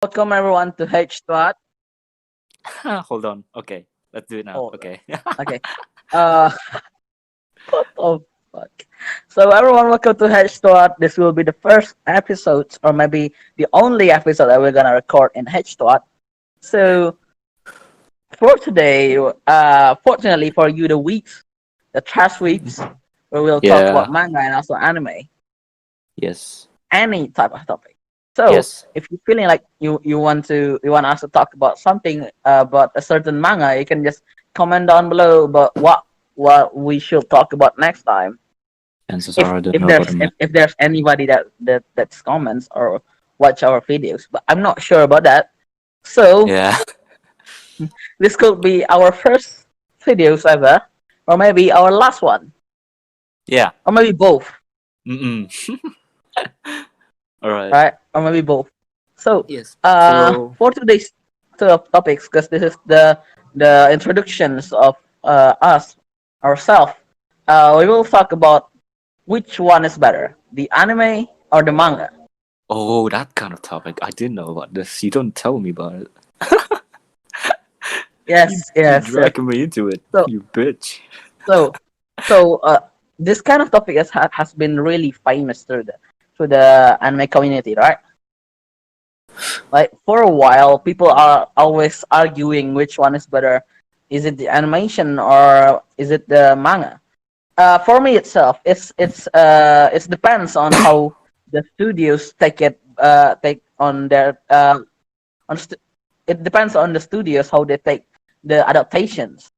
Welcome everyone to H Squad. Hold on. Okay, let's do it now. Oh, Okay. okay. Uh, what the fuck? So everyone, welcome to H Squad. This will be the first episode, or maybe the only episode that we're gonna record in H Squad. So for today, fortunately for you, the weeks, the trash weeks, where we'll talk about Yeah. manga and also anime, Yes. any type of topic. So Yes. if you're feeling like you want us to talk about something about a certain manga, you can just comment down below about what we should talk about next time. Chances If are I don't if know about there's the if, man. if there's anybody that's comments or watch our videos, but I'm not sure about that. So Yeah. this could be our first videos ever, or maybe our last one, Yeah. or maybe both, Mm. All right. right? Or maybe both. So Yes. So for today's topics, because this is the introductions of us ourselves, we will talk about which one is better, the anime or the manga. that kind of topic. I didn't know about this. You don't tell me about it. You Yes, you yes, yes. dragging me into it. So You bitch. so so this kind of topic has been really famous through the anime community, right? Like for a while, people are always arguing which one is better. Is it the animation or is it the manga? For me itself, it depends on how the studios take on their on st- it depends on the studios how they take the adaptations.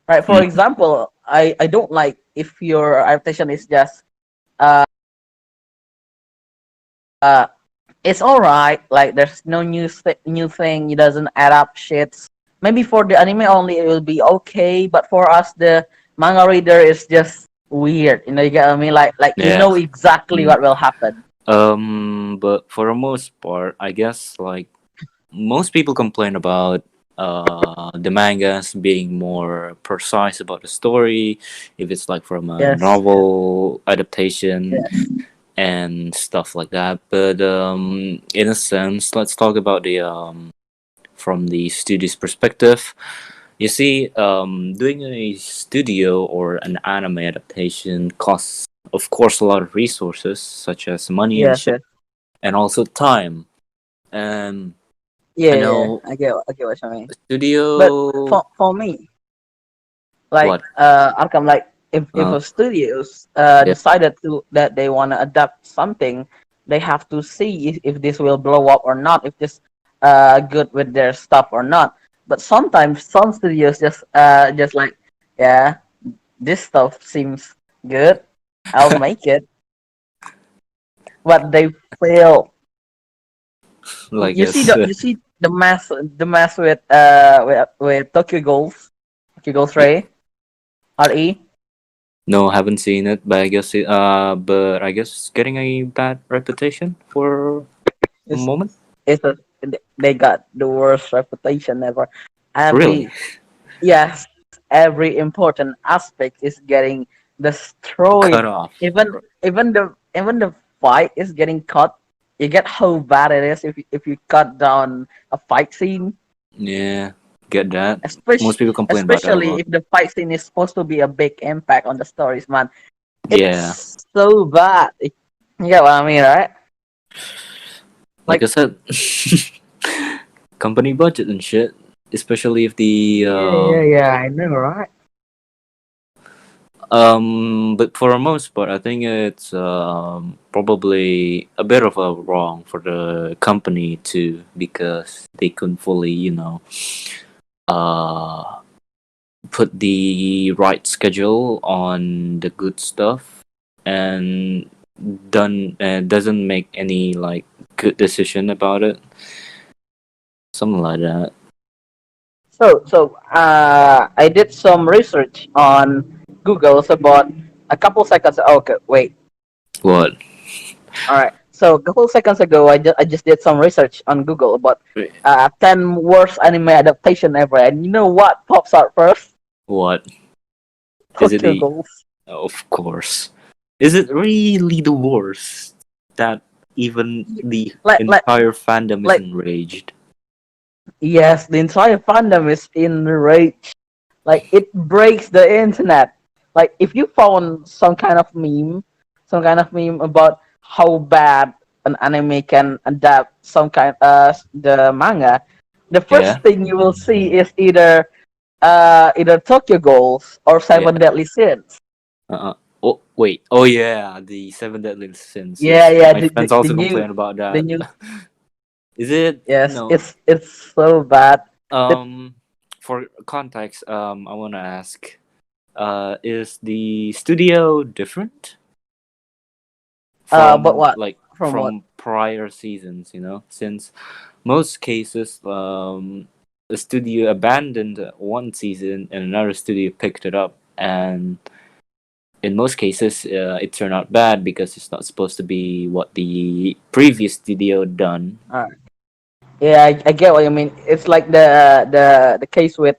Right. For Mm. example, I don't like if your adaptation is just uh uh it's all right. Like there's no new thing. It doesn't add up shit. Maybe for the anime only it will be okay, but for us the manga reader is just weird. You get what I mean? Like you Yeah. know exactly Mm. what will happen. But for the most part, I guess like most people complain about the mangas being more precise about the story, if it's like from a Yes, yes, novel adaptation yes, and stuff like that. But in a sense, let's talk about the from the studio's perspective. You see, doing a studio or an anime adaptation costs, of course, a lot of resources such as money and yes, shit, yes. and also time. And I Yeah, yeah. know I get what you mean. But studio. for me, like What? outcome, like if Uh, a studios yeah, decided to that they want to adapt something, they have to see if this will blow up or not, if this good with their stuff or not. But sometimes some studios just like, yeah, this stuff seems good, I'll make it, but they fail. like You see this. the mass with Tokyo Ghoul, Tokyo Ghoul Ray RE. No, haven't seen it, but I guess it's getting a bad reputation for a moment. It's a, they got the worst reputation ever. Really? Every yes, every important aspect is getting Cut destroyed. off. Even the fight is getting cut. You get how bad it is if you cut down a fight scene, Yeah, get that. especially Most people complain about that a especially lot. if the fight scene is supposed to be a big impact on the stories, man. Yeah, It's so bad. You get what I mean, right? like I Like said, company budget and shit. Especially if the yeah, I know, right? but for the most part, I think it's probably a bit of a wrong for the company too, because they couldn't fully, uh, put the right schedule on the good stuff, and doesn't make any like good decision about it, something like that. So I did some research on Google about a couple seconds. Okay, wait. What? All right. So a couple seconds ago, I just did some research on Google about 10 worst anime adaptation ever, and you know what pops out first? What is it? Tokyo The Ghoul. Of course, is it really the worst? That even the like like entire fandom is like enraged. yes, the entire fandom is enraged. Like it breaks the internet. Like if you found some kind of meme about how bad an anime can adapt some kind the manga, the Yeah. first thing you will see is either Tokyo Ghoul or Yeah. Seven Deadly Sins. Uh-uh. Oh wait. Oh yeah, the Seven Deadly Sins. Yeah, Yes, yeah, my friends the also new complain about the that. new Is it? yes, No. it's so bad. The Um. For context, I want to ask. Is the studio different but from what like from what? from prior seasons? Since most cases, the studio abandoned one season and another studio picked it up, and in most cases, it turned out bad because it's not supposed to be what the previous studio done. Yeah, I get what you mean. It's like the case with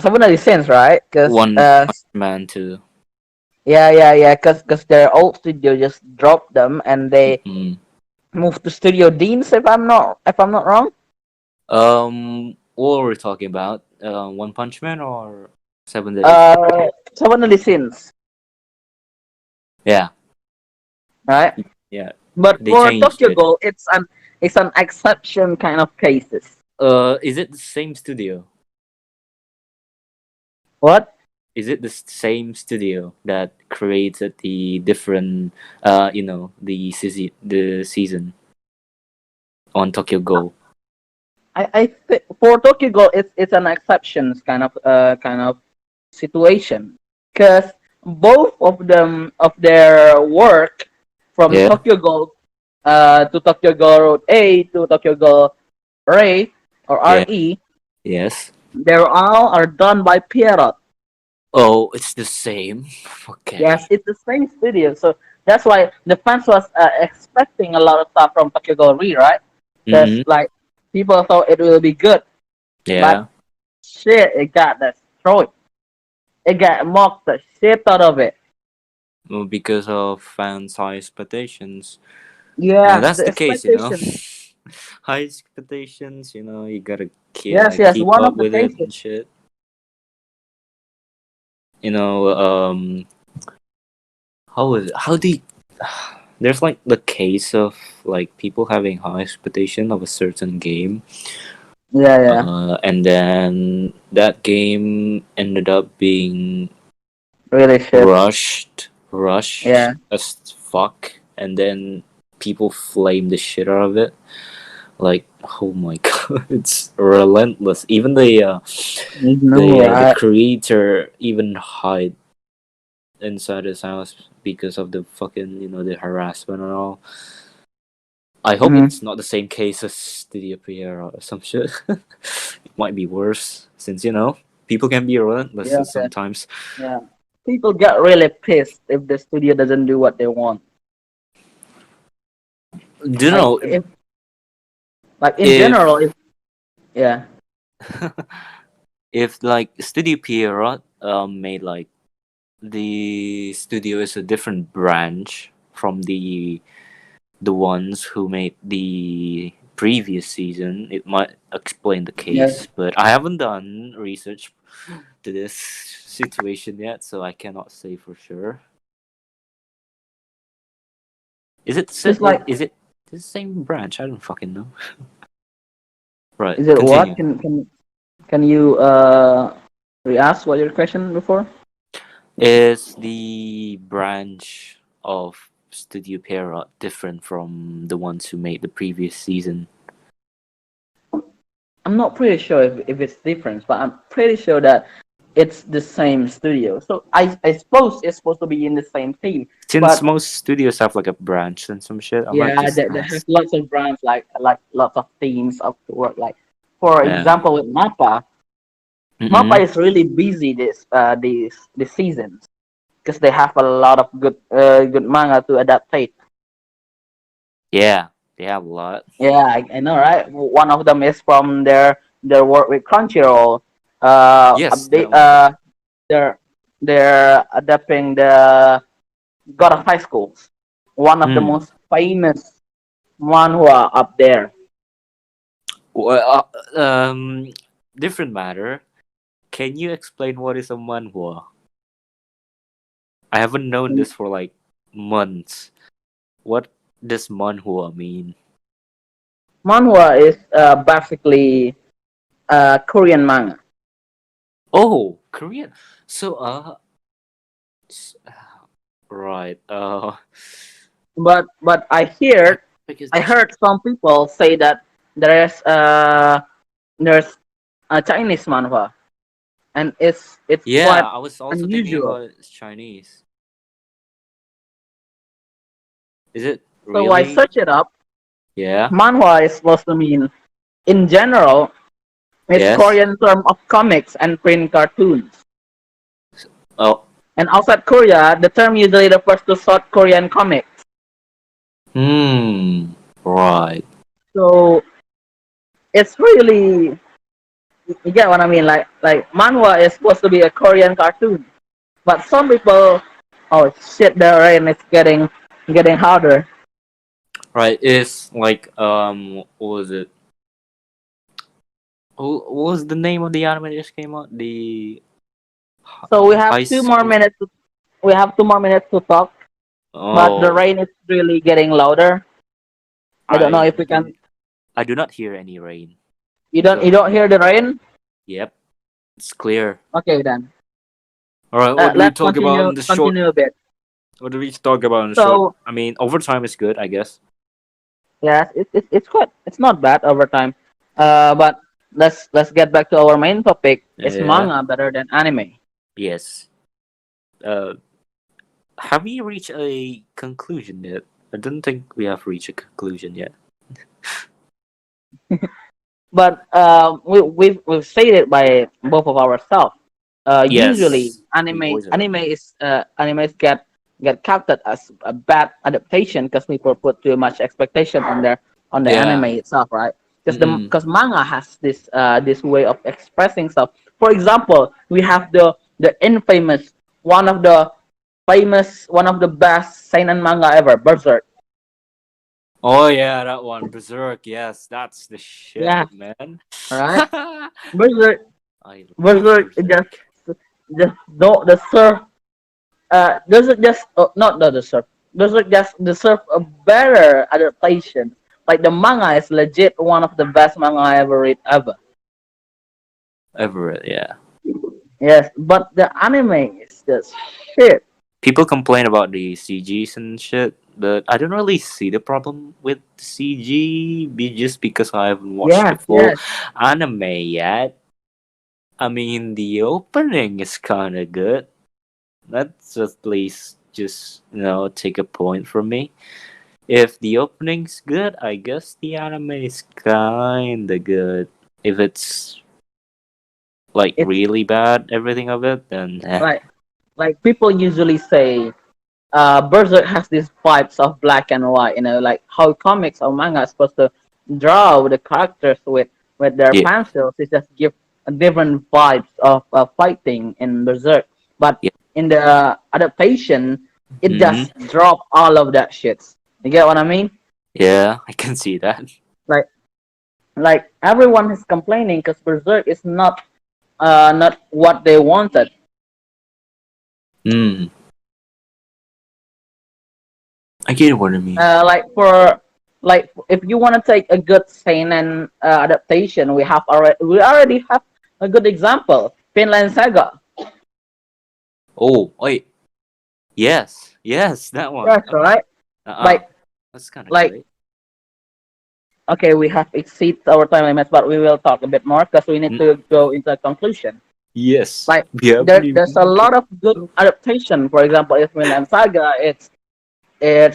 Seven Deadly Sins, right? Because One Punch Man too. yeah, because their old studio just dropped them and they Mm. moved to Studio Deans if I'm not wrong. What were we talking about? One Punch Man or Seven Deadly? Seven Deadly Sins, Yeah, right? yeah. But They for changed Tokyo it. Ghoul, it's an exception kind of cases. Is it the same studio? What? Is it the same studio that created the different, the season on Tokyo Go? For Tokyo Ghoul, it's an exceptions kind of situation because both of them of their work from Yeah. Tokyo Ghoul to Tokyo Ghoul Road A to Tokyo Ghoul Ray or Yeah. RE, Yes. they're all are done by Pierrot. Oh, it's the same. Yes, Okay. it's the same studio, so that's why the fans was expecting a lot of stuff from Tokyo Ghoul Re, right? Because Mm-hmm. like people thought it will be good, but Yeah. shit, it got destroyed. It got mocked the shit out of it. Well, because of fans' high expectations. Yeah, That's the the case. expectation. High expectations. You gotta Yes, yes, keep one up of the with it cases. and shit. You know, how do you, there's like the case of like people having high expectation of a certain game, Yeah, yeah, and then that game ended up being really shit. rushed Yeah, as fuck, and then people flame the shit out of it. Like, oh my god, it's relentless. Even you know, the right? creator even hide inside his house because of the fucking the harassment and all. I hope Mm-hmm. it's not the same case as Studio Pierre or some shit. It might be worse since people can be relentless Yeah, yeah, sometimes. yeah. People get really pissed if the studio doesn't do what they want. Do you Like know if, like in general, if if yeah, if like Studio Pierre made like the studio is a different branch from the ones who made the previous season, it might explain the yeah. case. But I haven't done research to this situation yet, so I cannot say for sure. Is it Just like, is it the same branch? I don't fucking know. Right, is it what? continue. Can you re-ask what your question before? Is the branch of Studio Pierrot different from the ones who made the previous season? I'm not pretty sure if it's different, but I'm pretty sure that it's the same studio. So I suppose it's supposed to be in the same team. Since But most studios have like a branch and some shit, I might yeah, just they have ask. lots of brands like lots of teams of the work. Like for Yeah. example, with Mappa, Mappa Mm-mm. is really busy this seasons because they have a lot of good manga to adaptate. Yeah, they have a lot. Yeah, I know, right? One of them is from their work with Crunchyroll. Yes, that Update. one. They're adapting the God of High Schools. one of the Hmm. most famous manhwa up there. Well, different matter. Can you explain what is a manhwa? I haven't known this for like months. What does manhwa mean? Manhwa is basically Korean manga, Oh, Korean. So, s- right. but I think it's I just heard some people say that there's there's a Chinese manhwa, and it's yeah. quite I was also thinking unusual. about it's Chinese. Is it So I really? searched it up. Yeah. Manhwa is supposed to mean, in general, it's Yes. Korean term of comics and print cartoons. Oh. And outside Korea, the term usually refers to South Korean comics. Hmm. Right. So it's really, you get what I mean? Like manhwa is supposed to be a Korean cartoon, but some people, oh shit, the rain is getting harder. Right. It's like what was it? What was the name of the anime that just came out? The So high school. we have 2 more minutes to talk, but the Oh, rain is really getting louder. I don't know I if we can. do. I do not hear any rain. You So, don't hear the rain? yep, it's clear. Okay then. All right, what do we Let's talk about in the short? continue a bit. What do we talk about in the short? So I mean, overtime is good, I guess. yes, it's quite, it's not bad over time. But let's get back to our main topic. Is Yeah. manga better than anime? Yes. Uh, have we reached a conclusion yet? I don't think we have reached a conclusion yet. But we've stated by both of ourselves. Usually Yes, we voice it out. animes get counted as a bad adaptation because people put too much expectation on the anime Yeah. itself, right? Mm-mm. Because manga has this way of expressing stuff. For example, we have the infamous, one of the one of the best seinen manga ever, Berserk. Oh yeah, that one, Berserk. Yes, that's the shit, Yeah, man. right. Berserk I love Berserk Berserk. just don't deserve doesn't just not the deserve doesn't just deserve a better adaptation. Like the manga is legit one of the best manga I ever read ever. Everett, yeah. Yes, but the anime is just shit. People complain about the CGs and shit, but I don't really see the problem with the CG just because I haven't watched the Yes, full yes. anime yet. I mean, the opening is kind of good. That's at least just, take a point from me. If the opening's good, I guess the anime is kind of good. If it's like It's really bad, everything of it, then like people usually say Berserk has these vibes of black and white, like how comics or manga are supposed to draw the characters with their yeah, pencils. It just give a different vibes of fighting in Berserk. But yeah, in the adaptation, it hmm just drop all of that shit. You get what I mean? yeah, I can see that. Like everyone is complaining because Berserk is not what they wanted. Mm, I get what I mean. Like for if you want to take a good seinen adaptation, we already have a good example, Finland Saga. Oh, wait, yes, yes, that one. Yes, right. Uh-uh. Like That's kind of like great. okay, we have exceeded our time limits, but we will talk a bit more because we need Mm, to go into a conclusion. yes, Like we haven't there's a even. lot of good adaptation. For example, if Finland Saga, it's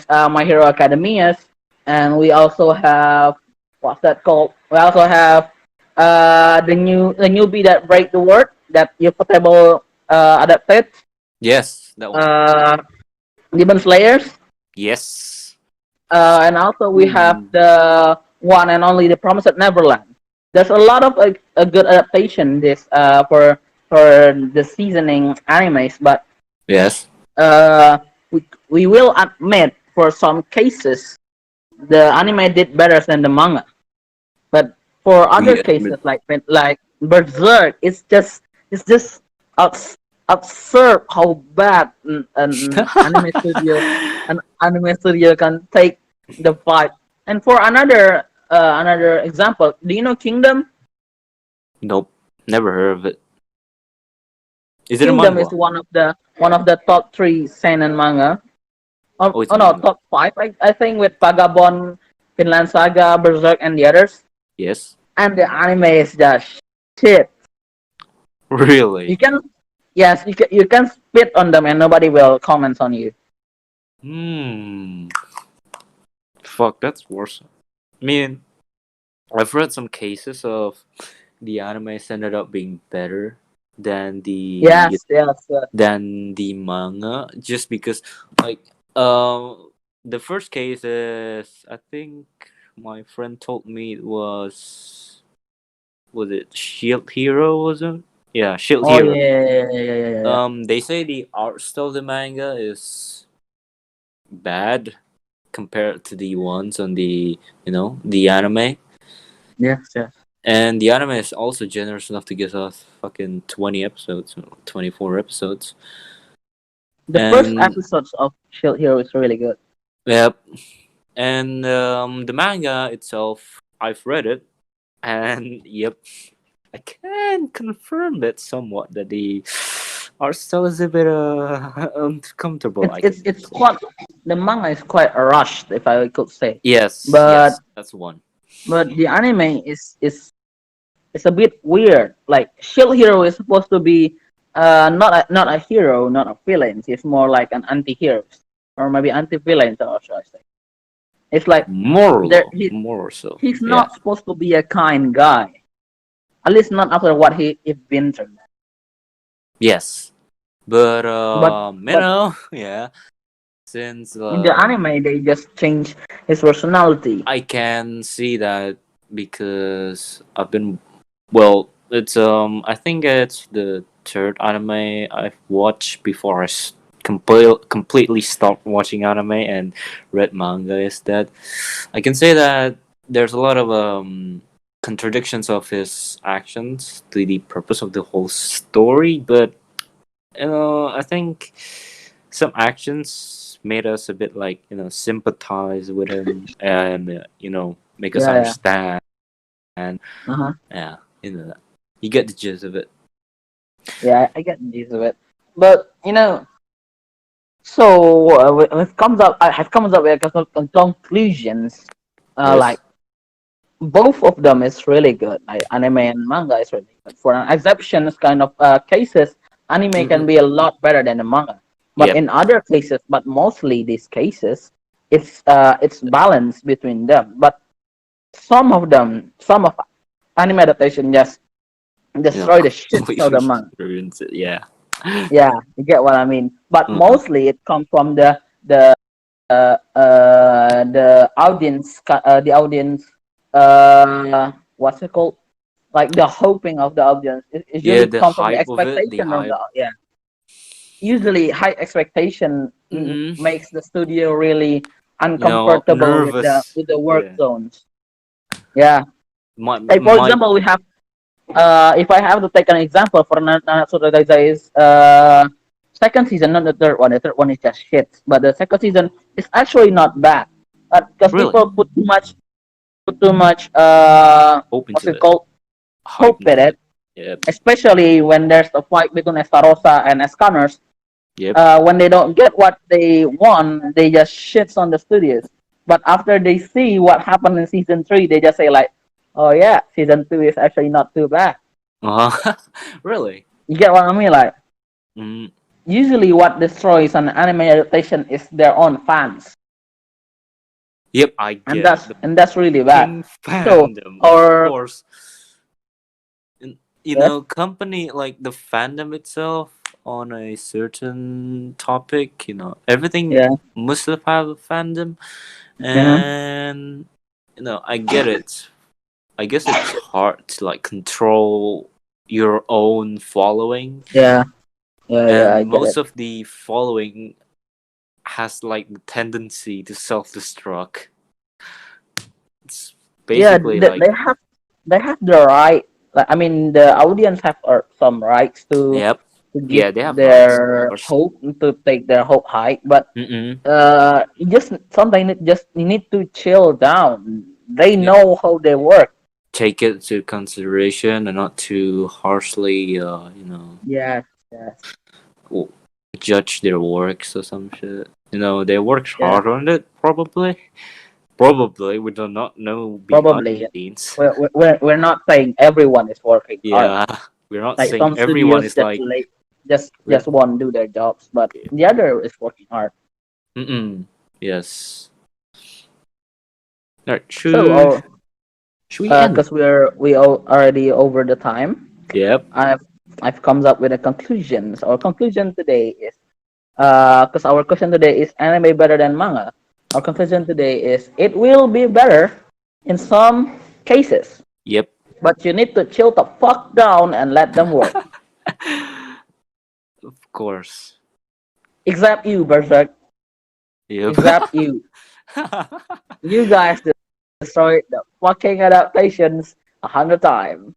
My Hero Academia, and we also have, what's that called? We also have the newbie that break the world that Ufotable adapted. Yes, that one. Uh, Demon Slayers, Yes. and also we have Ooh. the one and only The Promised Neverland. There's a lot of a good adaptation this for the seasoning animes, but Yes. uh, we will admit for some cases, the anime did better than the manga. But for other We admit. cases, like Berserk, it's just abs- absurd how bad an anime studio can take the fight. And for another example, do you know Kingdom? Nope, never heard of it. Is it a Kingdom is manhwa? one of the top three seinen manga. Oh, it's a Oh no, manga. top five. I think with Vagabond, Finland Saga, Berserk, and the others. Yes. And the anime is just shit. Really? You can, yes, you can spit on them and nobody will comment on you. Hmm. Fuck, that's worse. I mean, I've read some cases of the animes ended up being better than the Yes, yes, than the manga, just because, like, the first case is, I think my friend told me it was it Shield Hero, was it? Yeah, Shield oh Hero. yeah. They say the art style of the manga is bad compared to the ones on the anime. Yes, yes. And the anime is also generous enough to give us fucking 20 episodes, 24 episodes. The first And episodes of Shield Hero is really good. yep. And the manga itself, I've read it, and yep, I can confirm that somewhat that the art style is a bit uncomfortable. It's I it's can it's say. quite the manga is quite rushed, if I could say. Yes, But yes, that's one. but the anime is it's a bit weird. Like Shield Hero is supposed to be not a hero, not a villain. He's more like an anti-hero, or maybe anti-villain, or should I say? It's like there More so. he's Yeah. not supposed to be a kind guy. At least not after what he's been through. Yes. But But but yeah. Since in the anime, they just change his personality. I can see that because I've been well. It's I think it's the third anime I've watched before completely stopped watching anime and read manga instead. I can say that there's a lot of contradictions of his actions to the purpose of the whole story, but I think some actions made us a bit like sympathize with him and make us Yeah, understand. And yeah. Uh-huh. yeah, you get the gist of it. Yeah, I get the gist of it. But so when it comes up, I have comes up with a conclusions. Like Yes. both of them is really good. Like anime and manga is really good. For an exceptions kind of cases, anime Mm-hmm. can be a lot better than the manga. But Yep. in other cases, but mostly these cases, it's balance between them. But some of anime adaptation just destroy the shit out of the Completely manga. ruins it. Yeah. Yeah, you get what I mean. But Uh-huh. mostly it comes from the audience, what's it called? Like the hoping of the audience. It Yeah, usually the comes from the hype of it, the expectation of the hype. yeah. Usually, high expectation Mm-hmm. makes the studio really uncomfortable with the Nervous. work Yeah. zones. Yeah. Like for My. example, we have if I have to take an example for Nanatsu no Taizai is second season, not the third one. The third one is just shit. But the second season is actually not bad. Because Really people put too much hope what's into it it, called, hype hope with into it. it. Yep. Especially when there's a fight between Estarossa and Escaners. Yep. When they don't get what they want, they just shits on the studios. But after they see what happened in season three, they just say like, "Oh yeah, season two is actually not too bad." Uh-huh. Really. You get what I mean? Like Mm, usually, what destroys an anime adaptation is their own fans, yep, I and get it. that's The and that's really bad. fucking So, fandom, of or course. And, yes, company like the fandom itself on a certain topic, everything yeah, must have a fandom, yeah, and I get it. I guess it's hard to like control your own following, yeah, yeah, yeah. I and get most it. of the following has like the tendency to self-destruct. It's Yeah, basically like, they have the right. Like, I mean, the audience have some rights yep, to give yeah, they have rights, of their course. hope, to take their hope high, but Mm-mm. you just sometimes you need to chill down. They Yep. know how they work. Take it to consideration and not too harshly, Yes, yes, w- judge their works or some shit. They worked yeah, hard on it, probably. Probably, we do not know behind probably. the scenes. We're not saying everyone is working hard. Yeah, we're not Like saying some everyone studios is like, we're, just won't do their jobs, but the other is working hard. mm-mm, yes. Alright, So should we end? because already over the time, Yep, I've come up with a conclusion. So our conclusion today is because our question today is anime better than manga. Our conclusion today is it will be better in some cases, yep. but you need to chill the fuck down and let them work. Of course. Except you, Berserk. Yep. Except you. You guys destroyed the fucking adaptations 100 times.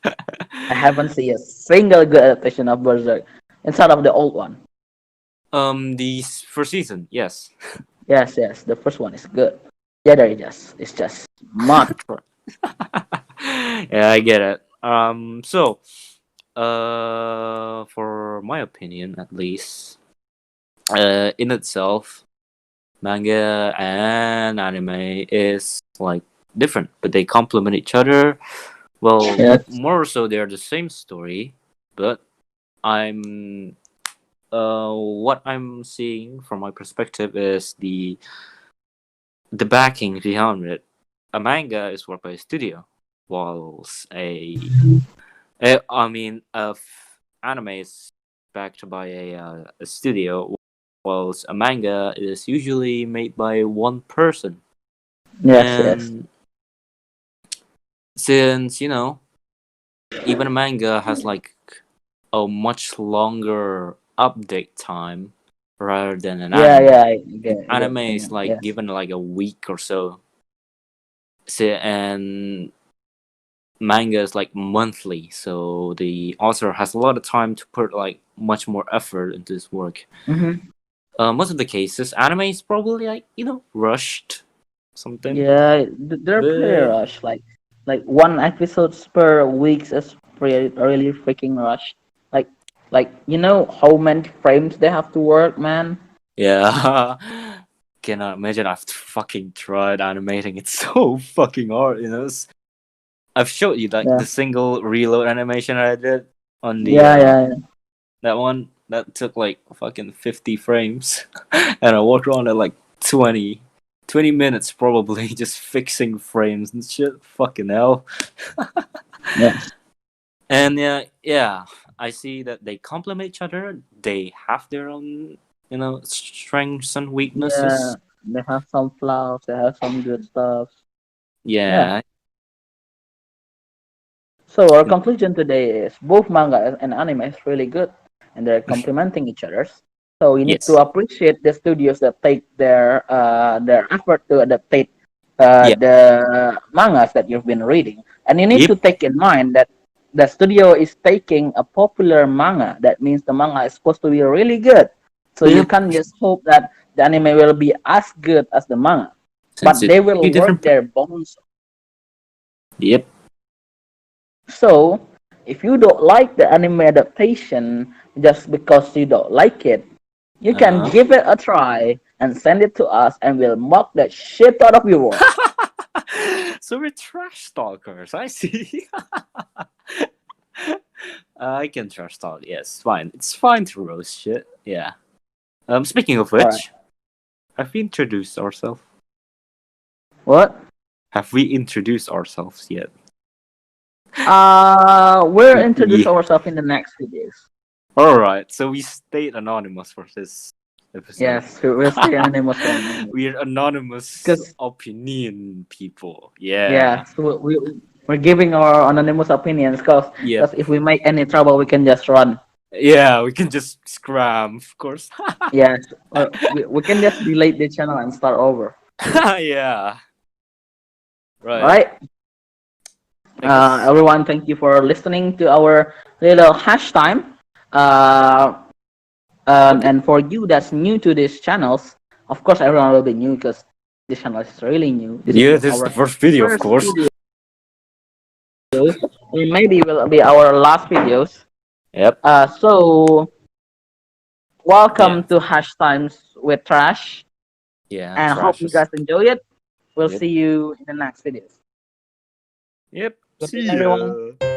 I haven't seen a single good adaptation of Berserk instead of the old one. the first season, yes. Yes, yes, the first one is good. The other is just not. Yeah, I get it. For my opinion, at least, in itself, manga and anime is like different, but they complement each other. Well, Yes. more so, they're the same story, but I'm what I'm seeing from my perspective is the backing behind it. A manga is worked by a studio, whilst anime is backed by a studio, whilst a manga is usually made by one person. Yes, yes. And since even a manga has like a much longer update time rather than an Yeah, anime. yeah, I get Anime what you is mean. like Yes. given like a week or so. And manga is like monthly, so the author has a lot of time to put like much more effort into his work. Mm-hmm. Most of the cases, anime is probably like rushed something, Yeah, they're pretty but rushed. Like one episodes per week is pretty really freaking rushed. Like you know how many frames they have to work, man. yeah, cannot imagine. I've fucking tried animating. It's so fucking hard. I've showed you like Yeah, the single reload animation I did on the yeah, yeah, yeah. that one that took like fucking 50 frames, and I walked around at like 20 minutes probably just fixing frames and shit. Fucking hell. Yes. And yeah, I see that they complement each other. They have their own, strengths and Yeah, weaknesses. they have some flaws. They have some good stuff. Yeah. Yeah. So our conclusion today is both manga and anime is really good, and they're complementing each other. So you need to Yes. appreciate the studios that take their effort to adaptate Yeah. the mangas that you've been reading, and you need Yep. to take in mind that the studio is taking a popular manga. That means the manga is supposed to be really good. So you Yep. can't just hope that the anime will be as good as the manga, Since but it's they two will work different. their bones. Yep. So, if you don't like the anime adaptation just because you don't like it, you can Uh give it a try and send it to us and we'll mock the shit out of your work. huh. So we're trash talkers. I see. I can trash talk. Yes, fine. It's fine to roast shit. Yeah. Speaking of Alright. which, have we introduced ourselves? What? Have we introduced ourselves yet? We'll introduce Yeah. ourselves in the next videos. All right. So we stayed anonymous for this episode. Yes, we'll stay anonymous for a minute. We're anonymous Because, opinion people. yeah, Yeah. so we're giving our anonymous opinions because Yep. if we make any trouble, we can just run. Yeah, we can just scram, of course. Yes, we can just delete the channel and start over. Yeah, right. Right. I guess. Everyone, thank you for listening to our little hash time. Uh, Okay. and for you that's new to these channels, of course, everyone will be new because this channel is really new. This is Yeah, this is the our first video, of first course. video, and maybe will be our last videos. Yep. So welcome Yeah. to Hash Times with Trash, Yeah. and hope you Trashes. guys enjoy it. We'll Yep. see you in the next videos. Yep. Goodbye, See everyone. ya.